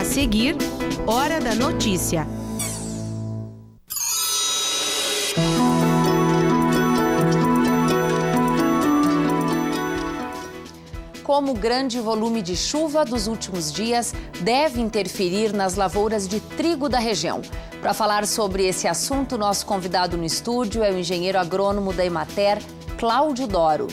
A seguir, Hora da Notícia. Como o grande volume de chuva dos últimos dias deve interferir nas lavouras de trigo da região. Para falar sobre esse assunto, nosso convidado no estúdio é o engenheiro agrônomo da Emater, Cláudio Doro.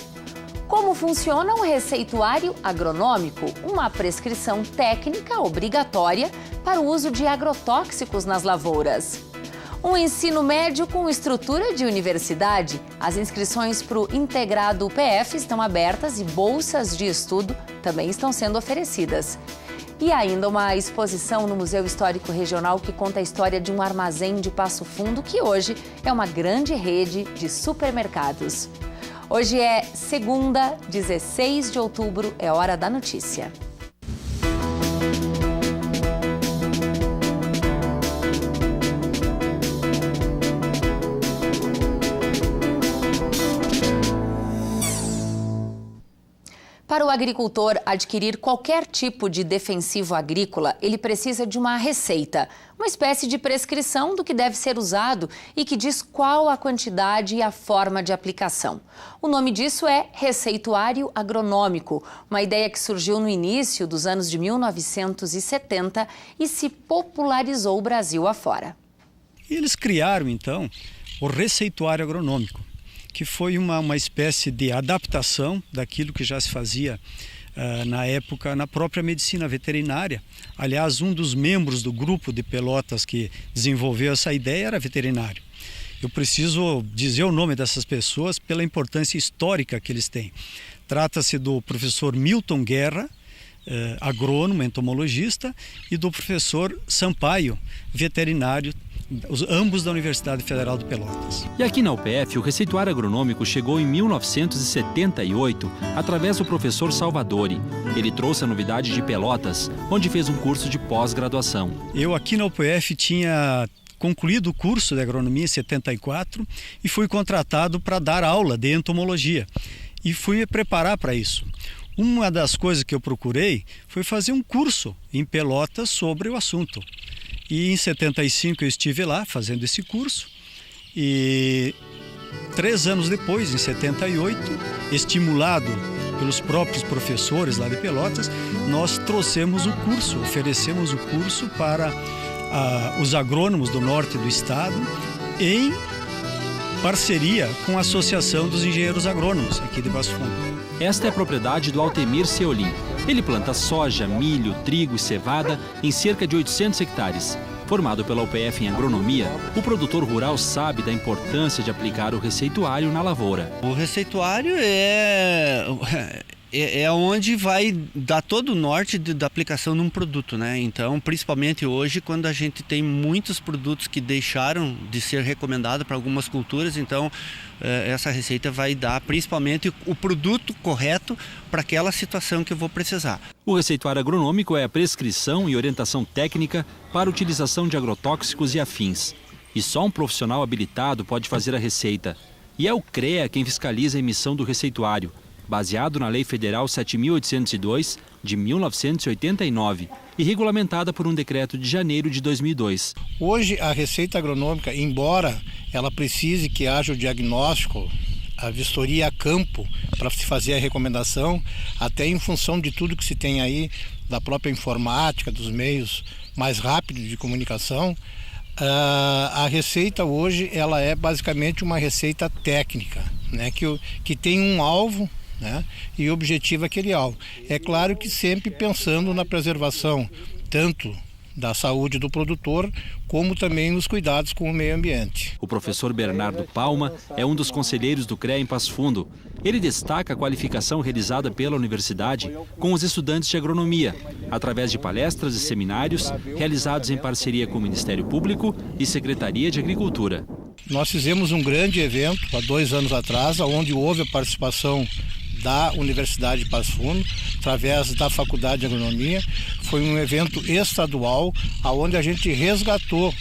Como funciona um receituário agronômico? Uma prescrição técnica obrigatória para o uso de agrotóxicos nas lavouras. Um ensino médio com estrutura de universidade. As inscrições para o Integrado PF estão abertas e bolsas de estudo também estão sendo oferecidas. E ainda uma exposição no Museu Histórico Regional que conta a história de um armazém de Passo Fundo que hoje é uma grande rede de supermercados. Hoje é segunda, 16 de outubro, é Hora da Notícia. Para o agricultor adquirir qualquer tipo de defensivo agrícola, ele precisa de uma receita, uma espécie de prescrição do que deve ser usado e que diz qual a quantidade e a forma de aplicação. O nome disso é receituário agronômico, uma ideia que surgiu no início dos anos de 1970 e se popularizou o Brasil afora. E eles criaram, então, o receituário agronômico, que foi uma espécie de adaptação daquilo que já se fazia na época na própria medicina veterinária. Aliás, um dos membros do grupo de Pelotas que desenvolveu essa ideia era veterinário. Eu preciso dizer o nome dessas pessoas pela importância histórica que eles têm. Trata-se do professor Milton Guerra, agrônomo, entomologista, e do professor Sampaio, veterinário, ambos da Universidade Federal de Pelotas. E aqui na UPF, o receituário agronômico chegou em 1978, através do professor Salvadori. Ele trouxe a novidade de Pelotas, onde fez um curso de pós-graduação. Eu aqui na UPF tinha concluído o curso de agronomia em 74 e fui contratado para dar aula de entomologia. E fui me preparar para isso. Uma das coisas que eu procurei foi fazer um curso em Pelotas sobre o assunto. E em 75 eu estive lá fazendo esse curso e 3 anos depois, em 78, estimulado pelos próprios professores lá de Pelotas, nós trouxemos o curso, oferecemos o curso para os agrônomos do norte do estado em parceria com a Associação dos Engenheiros Agrônomos aqui de Passo Fundo. Esta é a propriedade do Altemir Seolim. Ele planta soja, milho, trigo e cevada em cerca de 800 hectares. Formado pela UPF em agronomia, o produtor rural sabe da importância de aplicar o receituário na lavoura. O receituário é onde vai dar todo o norte da aplicação num produto, né? Então, principalmente hoje, quando a gente tem muitos produtos que deixaram de ser recomendados para algumas culturas, então essa receita vai dar principalmente o produto correto para aquela situação que eu vou precisar. O receituário agronômico é a prescrição e orientação técnica para a utilização de agrotóxicos e afins. E só um profissional habilitado pode fazer a receita. E é o CREA quem fiscaliza a emissão do receituário, baseado na Lei Federal 7.802, de 1989, e regulamentada por um decreto de janeiro de 2002. Hoje, a receita agronômica, embora ela precise que haja o diagnóstico, a vistoria a campo, para se fazer a recomendação, até em função de tudo que se tem aí, da própria informática, dos meios mais rápidos de comunicação, a receita hoje ela é basicamente uma receita técnica, né, que tem um alvo, né, e objetiva aquele alvo. É claro que sempre pensando na preservação tanto da saúde do produtor, como também nos cuidados com o meio ambiente. O professor Bernardo Palma é um dos conselheiros do CREA em Passo Fundo. Ele destaca a qualificação realizada pela universidade com os estudantes de agronomia, através de palestras e seminários realizados em parceria com o Ministério Público e Secretaria de Agricultura. Nós fizemos um grande evento há 2 anos atrás, onde houve a participação da Universidade de Passo Fundo, através da Faculdade de Agronomia. Foi um evento estadual, onde a gente resgatou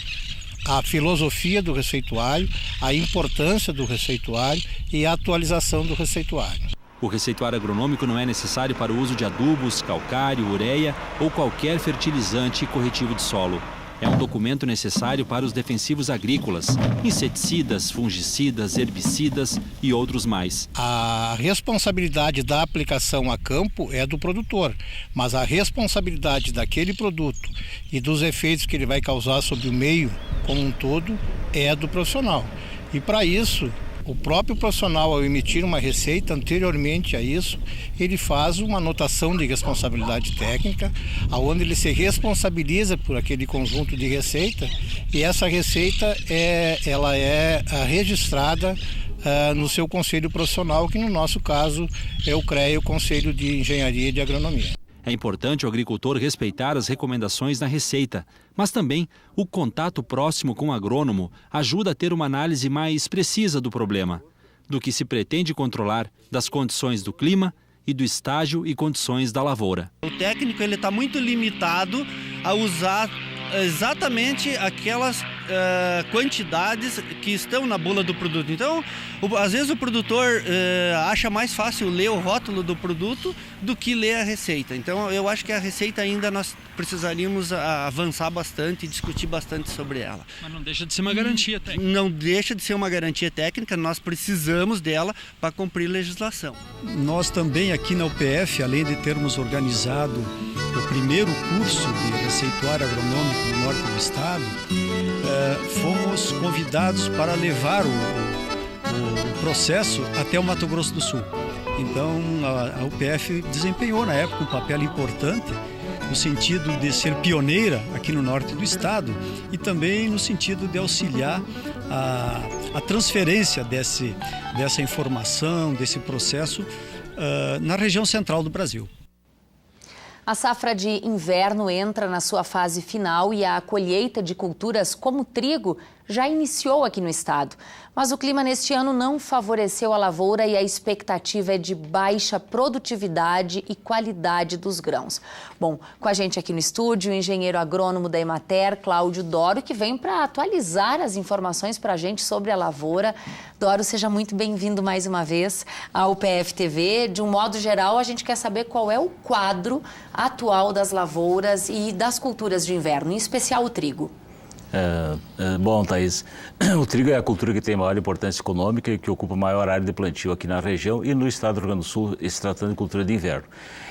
a filosofia do receituário, a importância do receituário e a atualização do receituário. O receituário agronômico não é necessário para o uso de adubos, calcário, ureia ou qualquer fertilizante e corretivo de solo. É um documento necessário para os defensivos agrícolas, inseticidas, fungicidas, herbicidas e outros mais. A responsabilidade da aplicação a campo é do produtor, mas a responsabilidade daquele produto e dos efeitos que ele vai causar sobre o meio como um todo é do profissional. E para isso, o próprio profissional, ao emitir uma receita, anteriormente a isso, ele faz uma anotação de responsabilidade técnica, onde ele se responsabiliza por aquele conjunto de receita, e essa receita ela é registrada no seu conselho profissional, que no nosso caso é o CREA, o Conselho de Engenharia e de Agronomia. É importante o agricultor respeitar as recomendações na receita, mas também o contato próximo com o agrônomo ajuda a ter uma análise mais precisa do problema, do que se pretende controlar, das condições do clima e do estágio e condições da lavoura. O técnico está muito limitado a usar exatamente aquelas quantidades que estão na bula do produto. Então, às vezes o produtor acha mais fácil ler o rótulo do produto do que ler a receita. Então, eu acho que a receita ainda nós precisaríamos avançar bastante e discutir bastante sobre ela. Mas não deixa de ser uma garantia técnica. Não deixa de ser uma garantia técnica, nós precisamos dela para cumprir legislação. Nós também aqui na UPF, além de termos organizado o primeiro curso de receituário agronômico no norte do estado, fomos convidados para levar o processo até o Mato Grosso do Sul. Então a UPF desempenhou na época um papel importante no sentido de ser pioneira aqui no norte do estado e também no sentido de auxiliar a transferência dessa informação, desse processo na região central do Brasil. A safra de inverno entra na sua fase final e a colheita de culturas como trigo já iniciou aqui no estado. Mas o clima neste ano não favoreceu a lavoura e a expectativa é de baixa produtividade e qualidade dos grãos. Bom, com a gente aqui no estúdio, o engenheiro agrônomo da Emater, Cláudio Doro, que vem para atualizar as informações para a gente sobre a lavoura. Doro, seja muito bem-vindo mais uma vez ao UPF TV. De um modo geral, a gente quer saber qual é o quadro atual das lavouras e das culturas de inverno, em especial o trigo. Bom, Thaís, o trigo é a cultura que tem maior importância econômica e que ocupa a maior área de plantio aqui na região e no estado do Rio Grande do Sul, se tratando de cultura de inverno.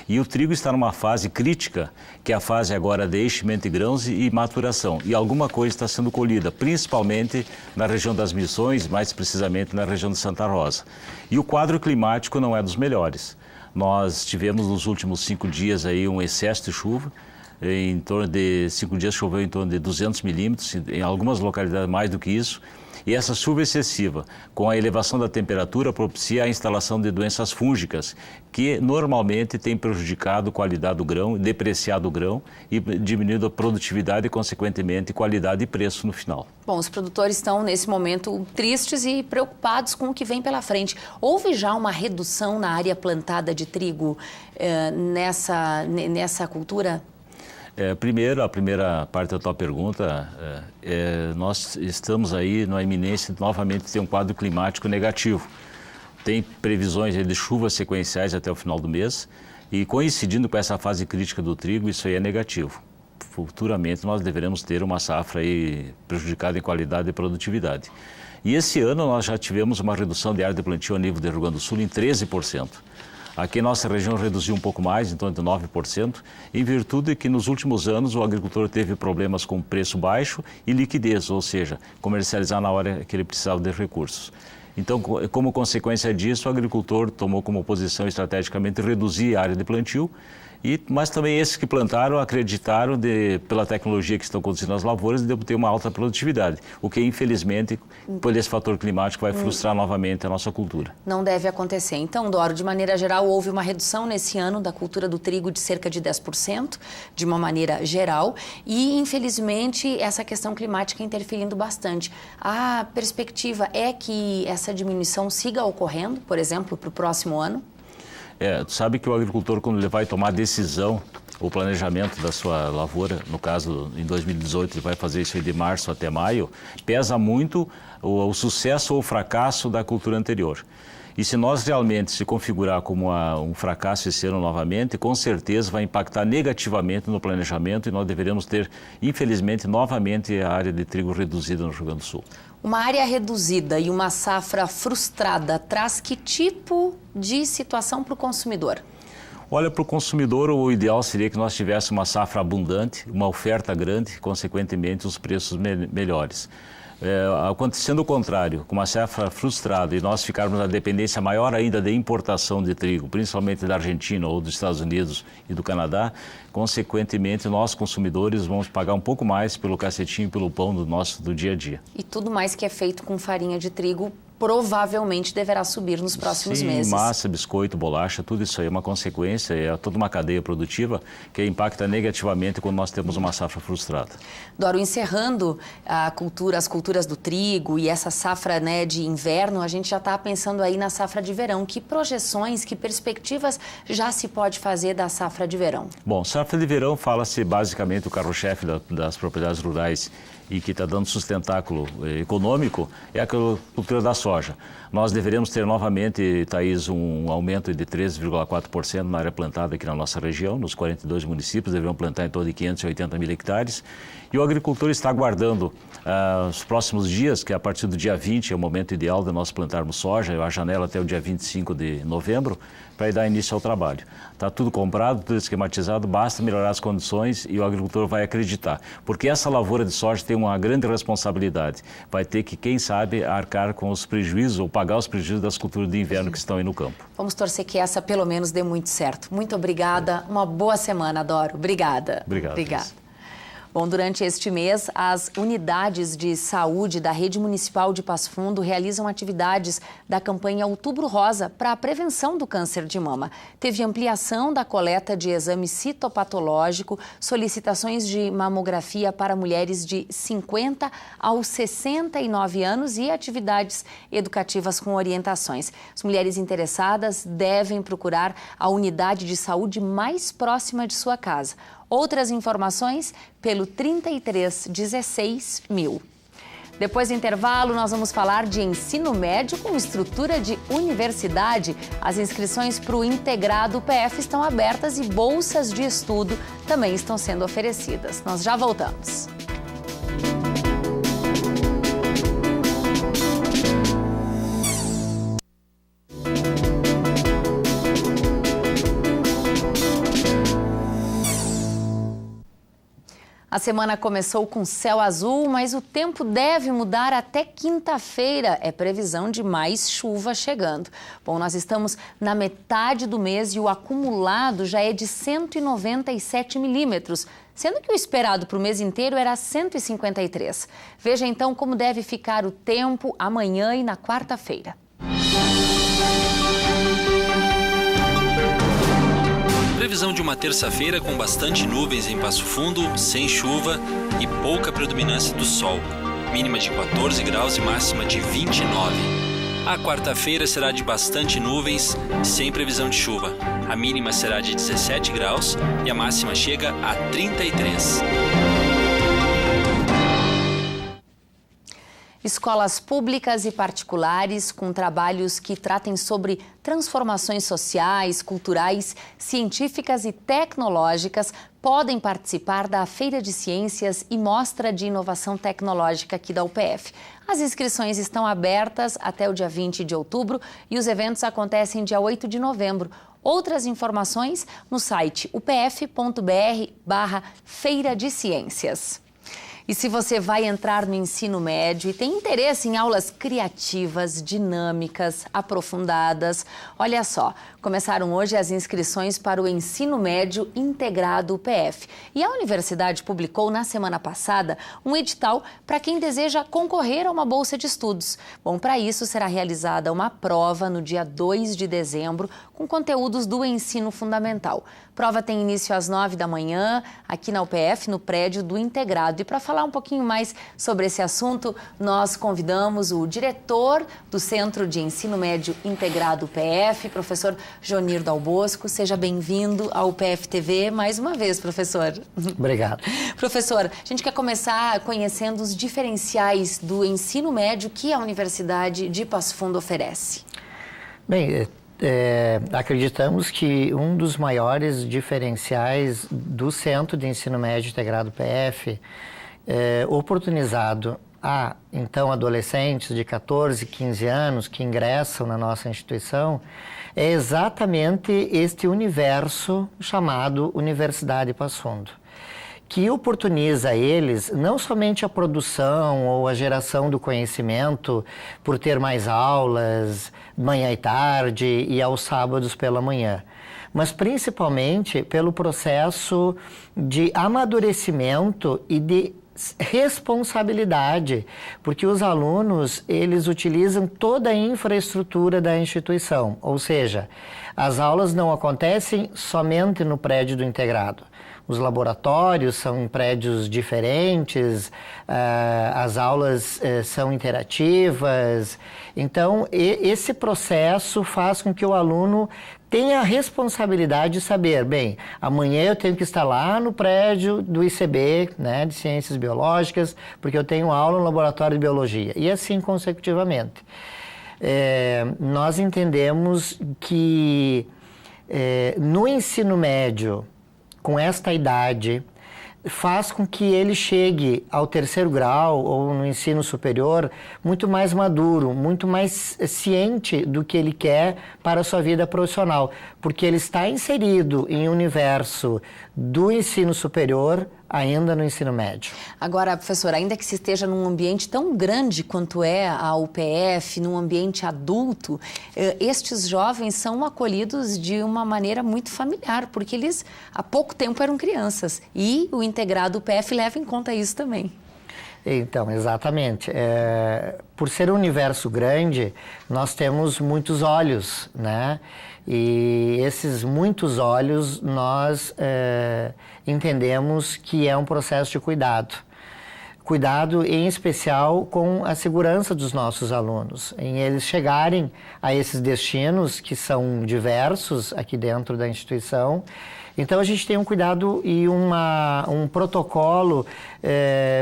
E o trigo está numa fase crítica, que é a fase agora de enchimento de grãos e maturação. E alguma coisa está sendo colhida, principalmente na região das Missões, mais precisamente na região de Santa Rosa. E o quadro climático não é dos melhores. Nós tivemos nos últimos 5 dias aí um excesso de chuva. Em torno de 5 dias choveu em torno de 200 milímetros, em algumas localidades mais do que isso. E essa chuva excessiva, com a elevação da temperatura, propicia a instalação de doenças fúngicas, que normalmente tem prejudicado a qualidade do grão, depreciado o grão e diminuído a produtividade e, consequentemente, qualidade e preço no final. Bom, os produtores estão, nesse momento, tristes e preocupados com o que vem pela frente. Houve já uma redução na área plantada de trigo nessa cultura? Primeiro, a primeira parte da tua pergunta, nós estamos aí na iminência de novamente ter um quadro climático negativo. Tem previsões de chuvas sequenciais até o final do mês e coincidindo com essa fase crítica do trigo, isso aí é negativo. Futuramente nós deveremos ter uma safra aí prejudicada em qualidade e produtividade. E esse ano nós já tivemos uma redução de área de plantio a nível do Rio Grande do Sul em 13%. Aqui em nossa região reduziu um pouco mais, em torno de 9%, em virtude que nos últimos anos o agricultor teve problemas com preço baixo e liquidez, ou seja, comercializar na hora que ele precisava de recursos. Então, como consequência disso, o agricultor tomou como posição estrategicamente reduzir a área de plantio, mas também esses que plantaram acreditaram, pela tecnologia que estão conduzindo as lavouras, de ter uma alta produtividade, o que infelizmente, por esse fator climático, vai frustrar novamente a nossa cultura. Não deve acontecer. Então, Doro, de maneira geral, houve uma redução nesse ano da cultura do trigo de cerca de 10%, de uma maneira geral, e infelizmente essa questão climática interferindo bastante. A perspectiva é que essa diminuição siga ocorrendo, por exemplo, para o próximo ano? Tu sabe que o agricultor, quando ele vai tomar decisão, o planejamento da sua lavoura, no caso, em 2018, ele vai fazer isso aí de março até maio, pesa muito o sucesso ou o fracasso da cultura anterior. E se nós realmente se configurar como um fracasso esse ano novamente, com certeza vai impactar negativamente no planejamento e nós deveremos ter, infelizmente, novamente a área de trigo reduzida no Rio Grande do Sul. Uma área reduzida e uma safra frustrada traz que tipo de situação para o consumidor? Olha, para o consumidor, o ideal seria que nós tivéssemos uma safra abundante, uma oferta grande, consequentemente os preços melhores. Acontecendo o contrário, com uma safra frustrada e nós ficarmos na dependência maior ainda de importação de trigo, principalmente da Argentina ou dos Estados Unidos e do Canadá, consequentemente nós consumidores vamos pagar um pouco mais pelo cacetinho e pelo pão do dia a dia. E tudo mais que é feito com farinha de trigo provavelmente deverá subir nos próximos meses. Massa, biscoito, bolacha, tudo isso aí é uma consequência, é toda uma cadeia produtiva que impacta negativamente quando nós temos uma safra frustrada. Doro, encerrando as culturas do trigo e essa safra, né, de inverno, a gente já está pensando aí na safra de verão. Que projeções, que perspectivas já se pode fazer da safra de verão? Bom, safra de verão fala-se basicamente o carro-chefe das propriedades rurais e que está dando sustentáculo econômico é a cultura da soja. Nós deveremos ter novamente, Thaís, um aumento de 13,4% na área plantada aqui na nossa região, nos 42 municípios, deverão plantar em torno de 580 mil hectares. E o agricultor está aguardando os próximos dias, que a partir do dia 20 é o momento ideal de nós plantarmos soja, a janela até o dia 25 de novembro, para dar início ao trabalho. Está tudo comprado, tudo esquematizado, basta melhorar as condições e o agricultor vai acreditar. Porque essa lavoura de soja tem uma grande responsabilidade. Vai ter que, quem sabe, arcar com os prejuízos ou pagar os prejuízos das culturas de inverno que estão aí no campo. Vamos torcer que essa, pelo menos, dê muito certo. Muito obrigada. Uma boa semana, Doro. Obrigada. Obrigado. Bom, durante este mês, as unidades de saúde da Rede Municipal de Passo Fundo realizam atividades da campanha Outubro Rosa para a prevenção do câncer de mama. Teve ampliação da coleta de exame citopatológico, solicitações de mamografia para mulheres de 50 aos 69 anos e atividades educativas com orientações. As mulheres interessadas devem procurar a unidade de saúde mais próxima de sua casa. Outras informações pelo 3316 1000. Depois do intervalo, nós vamos falar de ensino médio com estrutura de universidade. As inscrições para o integrado UPF estão abertas e bolsas de estudo também estão sendo oferecidas. Nós já voltamos. A semana começou com céu azul, mas o tempo deve mudar até quinta-feira. É previsão de mais chuva chegando. Bom, nós estamos na metade do mês e o acumulado já é de 197 milímetros, sendo que o esperado para o mês inteiro era 153. Veja então como deve ficar o tempo amanhã e na quarta-feira. Previsão de uma terça-feira com bastante nuvens em Passo Fundo, sem chuva e pouca predominância do sol. Mínima de 14 graus e máxima de 29. A quarta-feira será de bastante nuvens, sem previsão de chuva. A mínima será de 17 graus e a máxima chega a 33. Escolas públicas e particulares com trabalhos que tratem sobre transformações sociais, culturais, científicas e tecnológicas podem participar da Feira de Ciências e Mostra de Inovação Tecnológica aqui da UPF. As inscrições estão abertas até o dia 20 de outubro e os eventos acontecem dia 8 de novembro. Outras informações no site upf.br/Feira de Ciências. E se você vai entrar no ensino médio e tem interesse em aulas criativas, dinâmicas, aprofundadas, olha só, começaram hoje as inscrições para o ensino médio integrado UPF. E a universidade publicou na semana passada um edital para quem deseja concorrer a uma bolsa de estudos. Bom, para isso será realizada uma prova no dia 2 de dezembro com conteúdos do ensino fundamental. A prova tem início às 9 da manhã, aqui na UPF, no prédio do integrado. E para falar um pouquinho mais sobre esse assunto, nós convidamos o diretor do Centro de Ensino Médio Integrado UPF, professor Jonir Dal Bosco. Seja bem-vindo ao UPF TV mais uma vez, professor. Obrigado. Professor, a gente quer começar conhecendo os diferenciais do ensino médio que a Universidade de Passo Fundo oferece. Bem, acreditamos que um dos maiores diferenciais do Centro de Ensino Médio Integrado PF, oportunizado a, então, adolescentes de 14, 15 anos que ingressam na nossa instituição, é exatamente este universo chamado Universidade Passo Fundo, que oportuniza a eles não somente a produção ou a geração do conhecimento por ter mais aulas manhã e tarde e aos sábados pela manhã, mas principalmente pelo processo de amadurecimento e de responsabilidade, porque os alunos, eles utilizam toda a infraestrutura da instituição, ou seja, as aulas não acontecem somente no prédio do integrado. Os laboratórios são em prédios diferentes, as aulas são interativas. Então, esse processo faz com que o aluno tenha a responsabilidade de saber, bem, amanhã eu tenho que estar lá no prédio do ICB, né, de Ciências Biológicas, porque eu tenho aula no laboratório de Biologia, e assim consecutivamente. Nós entendemos que no ensino médio, com esta idade, faz com que ele chegue ao terceiro grau ou no ensino superior muito mais maduro, muito mais ciente do que ele quer para a sua vida profissional, porque ele está inserido em um universo do ensino superior ainda no ensino médio. Agora, professora, ainda que se esteja num ambiente tão grande quanto é a UPF, num ambiente adulto, estes jovens são acolhidos de uma maneira muito familiar, porque eles há pouco tempo eram crianças e o integrado UPF leva em conta isso também. Então, exatamente. Por ser um universo grande, nós temos muitos olhos, né? E esses muitos olhos nós entendemos que é um processo de cuidado. Cuidado em especial com a segurança dos nossos alunos, em eles chegarem a esses destinos que são diversos aqui dentro da instituição. Então a gente tem um cuidado e um protocolo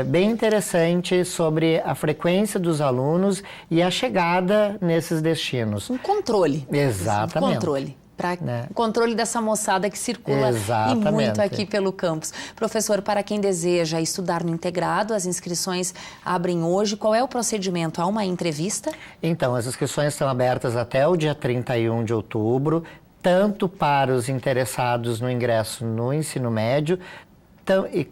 bem interessante sobre a frequência dos alunos e a chegada nesses destinos. Um controle. Exatamente. Um controle. Para controle dessa moçada que circula e muito aqui pelo campus. Professor, para quem deseja estudar no integrado, as inscrições abrem hoje. Qual é o procedimento? Há uma entrevista? Então, as inscrições estão abertas até o dia 31 de outubro, tanto para os interessados no ingresso no ensino médio,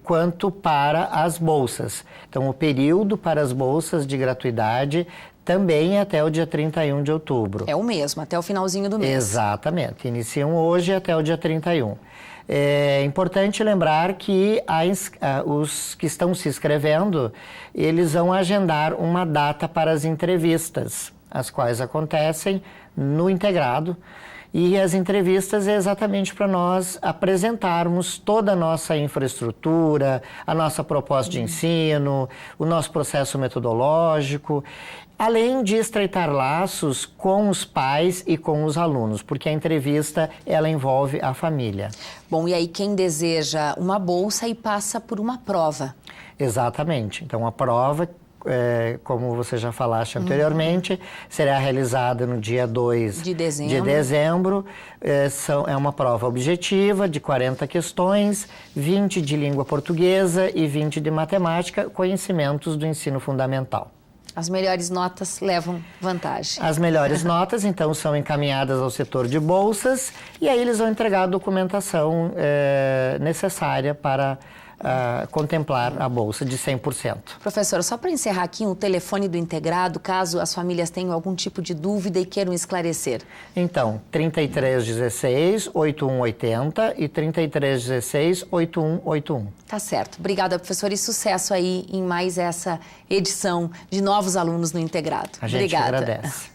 quanto para as bolsas. Então, o período para as bolsas de gratuidade também é até o dia 31 de outubro. É o mesmo, até o finalzinho do mês. Exatamente. Iniciam hoje até o dia 31. É importante lembrar que os que estão se inscrevendo, eles vão agendar uma data para as entrevistas, as quais acontecem no integrado. E as entrevistas é exatamente para nós apresentarmos toda a nossa infraestrutura, a nossa proposta de ensino, o nosso processo metodológico, além de estreitar laços com os pais e com os alunos, porque a entrevista, ela envolve a família. Bom, e aí quem deseja uma bolsa e passa por uma prova? Exatamente. Então, a prova, como você já falaste anteriormente, será realizada no dia 2 de dezembro. É uma prova objetiva de 40 questões, 20 de língua portuguesa e 20 de matemática, conhecimentos do ensino fundamental. As melhores notas levam vantagem. As melhores notas, então, são encaminhadas ao setor de bolsas e aí eles vão entregar a documentação necessária para contemplar a bolsa de 100%. Professora, só para encerrar aqui, o telefone do integrado, caso as famílias tenham algum tipo de dúvida e queiram esclarecer. Então, 3316-8180 e 3316-8181. Tá certo. Obrigada, professora, e sucesso aí em mais essa edição de novos alunos no integrado. A gente agradece.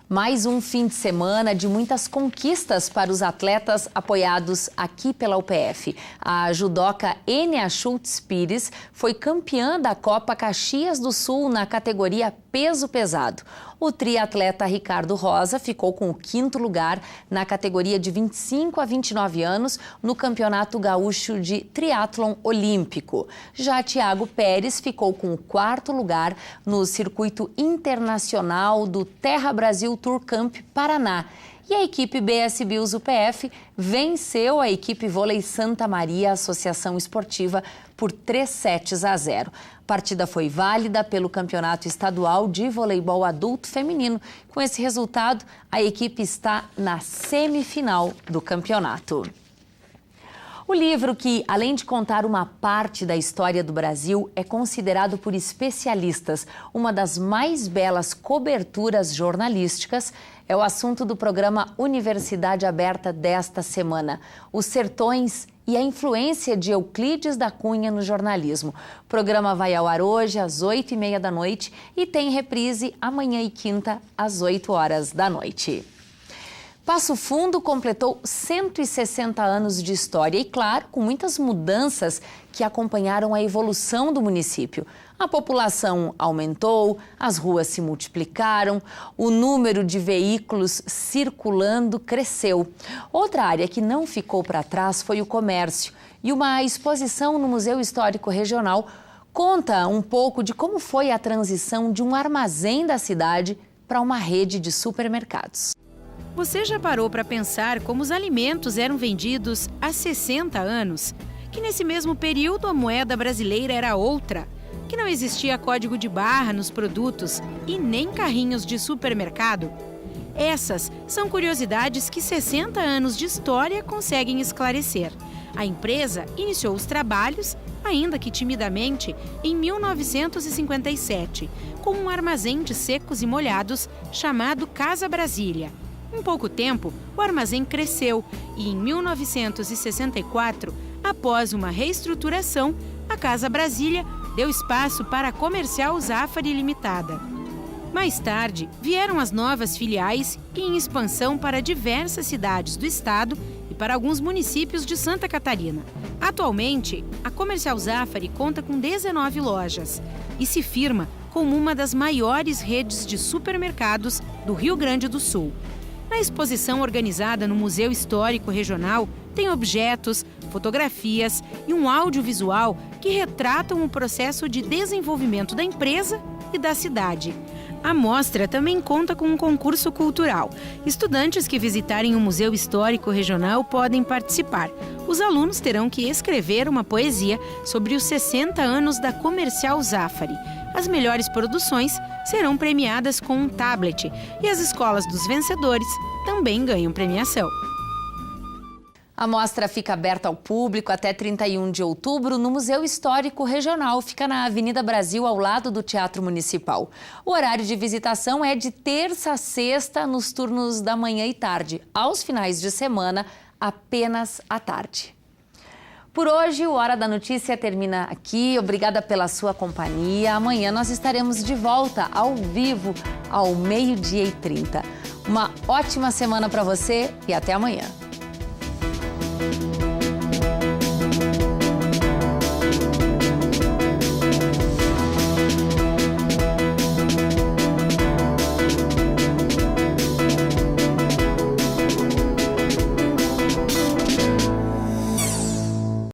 Mais um fim de semana de muitas conquistas para os atletas apoiados aqui pela UPF. A judoca Enia Schultz Pires foi campeã da Copa Caxias do Sul na categoria peso pesado. O triatleta Ricardo Rosa ficou com o 5º lugar na categoria de 25 a 29 anos no Campeonato Gaúcho de Triatlon Olímpico. Já Thiago Pérez ficou com o 4º lugar no circuito internacional do Terra Brasil Tour Camp Paraná. E a equipe BS Bills UPF venceu a equipe Vôlei Santa Maria Associação Esportiva por 3-0. A partida foi válida pelo Campeonato Estadual de Voleibol Adulto Feminino. Com esse resultado, a equipe está na semifinal do campeonato. O livro, que, além de contar uma parte da história do Brasil, é considerado por especialistas uma das mais belas coberturas jornalísticas, é o assunto do programa Universidade Aberta desta semana. Os sertões e a influência de Euclides da Cunha no jornalismo. O programa vai ao ar hoje às 8h30 da noite e tem reprise amanhã e quinta às 8 horas da noite. Passo Fundo completou 160 anos de história e, claro, com muitas mudanças que acompanharam a evolução do município. A população aumentou, as ruas se multiplicaram, o número de veículos circulando cresceu. Outra área que não ficou para trás foi o comércio. E uma exposição no Museu Histórico Regional conta um pouco de como foi a transição de um armazém da cidade para uma rede de supermercados. Você já parou para pensar como os alimentos eram vendidos há 60 anos? Que nesse mesmo período a moeda brasileira era outra? Que não existia código de barra nos produtos e nem carrinhos de supermercado? Essas são curiosidades que 60 anos de história conseguem esclarecer. A empresa iniciou os trabalhos, ainda que timidamente, em 1957, com um armazém de secos e molhados chamado Casa Brasília. Em pouco tempo, o armazém cresceu e, em 1964, após uma reestruturação, a Casa Brasília deu espaço para a Comercial Zafari Limitada. Mais tarde, vieram as novas filiais e em expansão para diversas cidades do estado e para alguns municípios de Santa Catarina. Atualmente, a Comercial Zafari conta com 19 lojas e se firma como uma das maiores redes de supermercados do Rio Grande do Sul. Na exposição organizada no Museu Histórico Regional, tem objetos, fotografias e um audiovisual que retratam o processo de desenvolvimento da empresa e da cidade. A mostra também conta com um concurso cultural. Estudantes que visitarem o Museu Histórico Regional podem participar. Os alunos terão que escrever uma poesia sobre os 60 anos da Comercial Zafari. As melhores produções serão premiadas com um tablet e as escolas dos vencedores também ganham premiação. A mostra fica aberta ao público até 31 de outubro no Museu Histórico Regional. Fica na Avenida Brasil, ao lado do Teatro Municipal. O horário de visitação é de terça a sexta, nos turnos da manhã e tarde. Aos finais de semana, apenas à tarde. Por hoje, o Hora da Notícia termina aqui. Obrigada pela sua companhia. Amanhã nós estaremos de volta ao vivo, ao 12h30. Uma ótima semana para você e até amanhã.